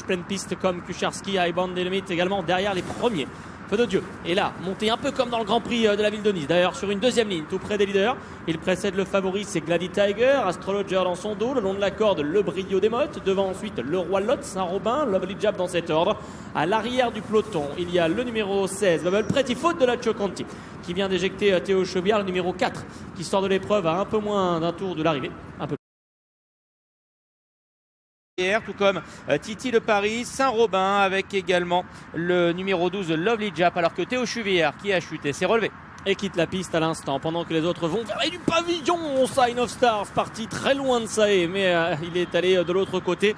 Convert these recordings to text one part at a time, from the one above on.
pleine piste comme Kucharski, Highborn Dynamite également derrière les premiers. Feu de Dieu est là, monté un peu comme dans le Grand Prix de la ville de Nice. D'ailleurs sur une deuxième ligne, tout près des leaders. Il précède le favori, c'est Glady Tiger, Astrologer dans son dos, le long de la corde, le Brio des Mottes. Devant ensuite le Roi Lot, Saint-Robin, Lovely Jab dans cet ordre. À l'arrière du peloton, il y a le numéro 16, Bubble Pretty, faute de la Conti, qui vient d'éjecter Théo Chaubiard, le numéro 4, qui sort de l'épreuve à un peu moins d'un tour de l'arrivée. Un peu. Tout comme Titi de Paris, Saint-Robin avec également le numéro 12 Lovely Jap, alors que Théo Chauvière qui a chuté s'est relevé et quitte la piste à l'instant pendant que les autres vont vers du pavillon. Sign of Stars parti très loin de ça, mais il est allé de l'autre côté.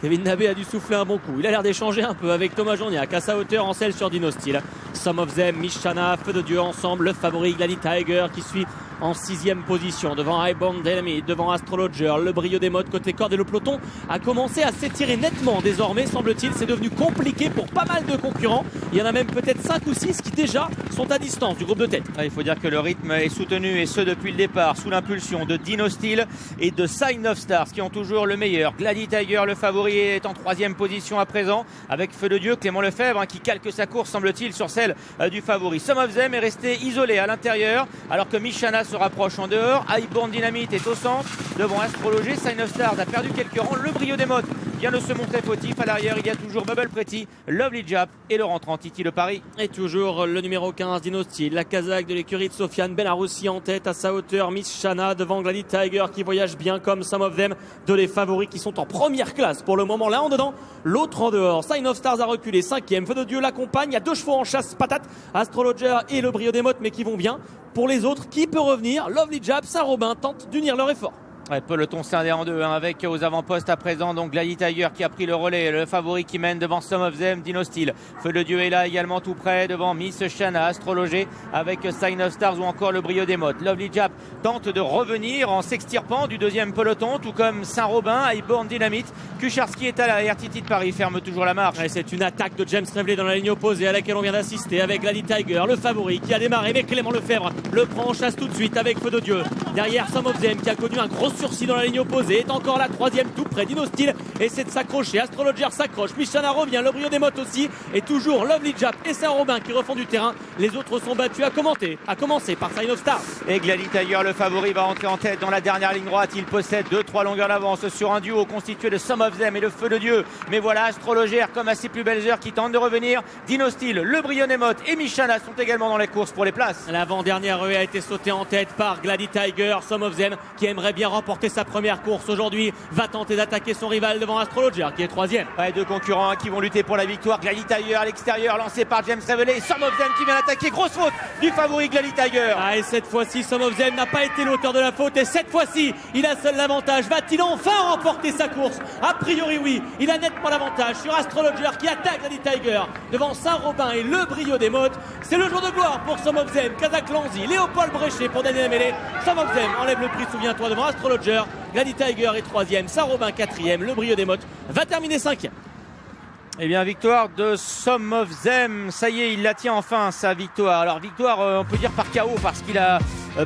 Kevin Nabé a dû souffler un bon coup. Il a l'air d'échanger un peu avec Thomas Journiac à sa hauteur en selle sur Dino Style. Some of Them, Mishana, Feu de Dieu ensemble. Le favori Glady Tiger qui suit en 6e position devant Highborn Dynamite, devant Astrologer, le Brio des Mottes côté corde, et le peloton a commencé à s'étirer nettement désormais, semble-t-il. C'est devenu compliqué pour pas mal de concurrents. Il y en a même peut-être 5 ou 6 qui déjà sont à distance du groupe de tête. Il faut dire que le rythme est soutenu, et ce depuis le départ, sous l'impulsion de Dino Style et de Sign of Stars qui ont toujours le meilleur. Glady Tiger, le favori, est en 3e position à présent avec Feu de Dieu, Clément Lefebvre qui calque sa course, semble-t-il, sur celle du favori. Some of Them est resté isolé à l'intérieur alors que Mishana se rapproche en dehors. Highborn Dynamite est au centre devant Astrologer. Sign of Stars a perdu quelques rangs. Le Brio des Mottes vient de se montrer fautif. À l'arrière, il y a toujours Bubble Pretty, Lovely Jap et le rentrant Titi de Paris. Et toujours le numéro 15 Dino Style, la Kazakh de l'écurie de Sofiane Benarroussi en tête à sa hauteur. Miss Shana devant Glady Tiger qui voyage bien comme Some of Them, de les favoris qui sont en première classe pour le moment. Là en dedans, l'autre en dehors. Sign of Stars a reculé, 5e. Feu de Dieu l'accompagne. Il y a 2 chevaux en chasse patate, Astrologer et le Brio des Mottes, mais qui vont bien. Pour les autres, qui peut revenir? Lovely Jab, Saint-Robin tentent d'unir leur effort. Ouais, peloton scindé en deux, avec aux avant-postes à présent donc Glady Tiger qui a pris le relais, le favori qui mène devant Some of Them, Dino Style. Feu de Dieu est là également tout près devant Miss Shana, Astrologer avec Sign of Stars ou encore le Brio des Mottes. Lovely Jap tente de revenir en s'extirpant du deuxième peloton, tout comme Saint-Robin, Highborn Dynamite. Kucharski est à l'arrière, Titi de Paris ferme toujours la marche. Et c'est une attaque de James Reveley dans la ligne opposée à laquelle on vient d'assister avec Glady Tiger, le favori qui a démarré, mais Clément Lefebvre le prend en chasse tout de suite avec Feu de Dieu. Derrière Some of Them qui a connu un gros sursis dans la ligne opposée, est encore la 3e tout près. Dino Style essaie de s'accrocher, Astrologer s'accroche, Mishana revient, le Brio des Mottes aussi, et toujours Lovely Jap et Saint-Robin qui refont du terrain. Les autres sont battus, à commencer par Sign of Stars. Et Glady Tiger, le favori, va entrer en tête dans la dernière ligne droite. Il possède 2-3 longueurs d'avance sur un duo constitué de Some of Them et le Feu de Dieu. Mais voilà Astrologer comme à ses plus belles heures qui tente de revenir. Dino Style, le Brio des Mottes et Mishana sont également dans les courses pour les places. L'avant-dernière ruée a été sautée en tête par Glady Tiger. Some of Them qui aimerait bien remporter sa première course aujourd'hui va tenter d'attaquer son rival devant Astrologer qui est 3e. Ouais, 2 concurrents qui vont lutter pour la victoire. Glady Tiger à l'extérieur, lancé par James Reveley. Some of Them qui vient attaquer, grosse faute du favori Glady Tiger. Et cette fois-ci Some of Them n'a pas été l'auteur de la faute, et cette fois-ci il a seul l'avantage. Va-t-il enfin remporter sa course? A priori oui, il a nettement l'avantage sur Astrologer qui attaque Glady Tiger devant Saint-Robin et le Brio des Mottes. C'est le jour de gloire pour Some of Them, Kazakh Lanzi, Léopold Bréchet pour Daniel Amélé. Some of Them enlève le prix, souviens-toi, devant Astrologer. Glady Tiger est 3e, Saint-Robin 4e, le Brio des Mottes va terminer 5e. Eh bien, victoire de Some of Them. Ça y est, il la tient enfin, sa victoire. Alors, victoire, on peut dire par KO, parce qu'il a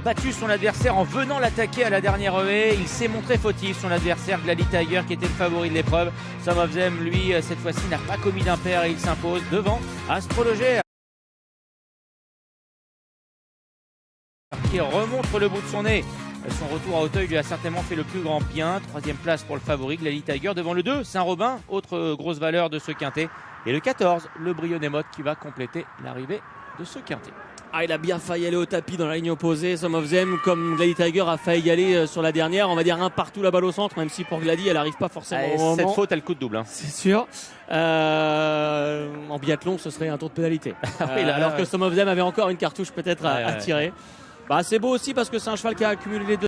battu son adversaire en venant l'attaquer à la dernière haie. Il s'est montré fautif, son adversaire Glady Tiger, qui était le favori de l'épreuve. Some of Them, lui, cette fois-ci, n'a pas commis d'impair et il s'impose devant Astrologer, qui remonte le bout de son nez. Son retour à Auteuil lui a certainement fait le plus grand bien. 3e place pour le favori Glady Tiger devant le 2 Saint-Robin, autre grosse valeur de ce quintet, et le 14 le Brio des Mottes qui va compléter l'arrivée de ce quintet. Il a bien failli aller au tapis dans la ligne opposée, Some of Them, comme Glady Tiger a failli y aller sur la dernière. On va dire un partout, la balle au centre, même si pour Glady elle n'arrive pas forcément au moment. Cette faute elle coûte double, c'est sûr. En biathlon ce serait un tour de pénalité, alors que Some of Them avait encore une cartouche peut-être à tirer. C'est beau aussi parce que c'est un cheval qui a accumulé les deux.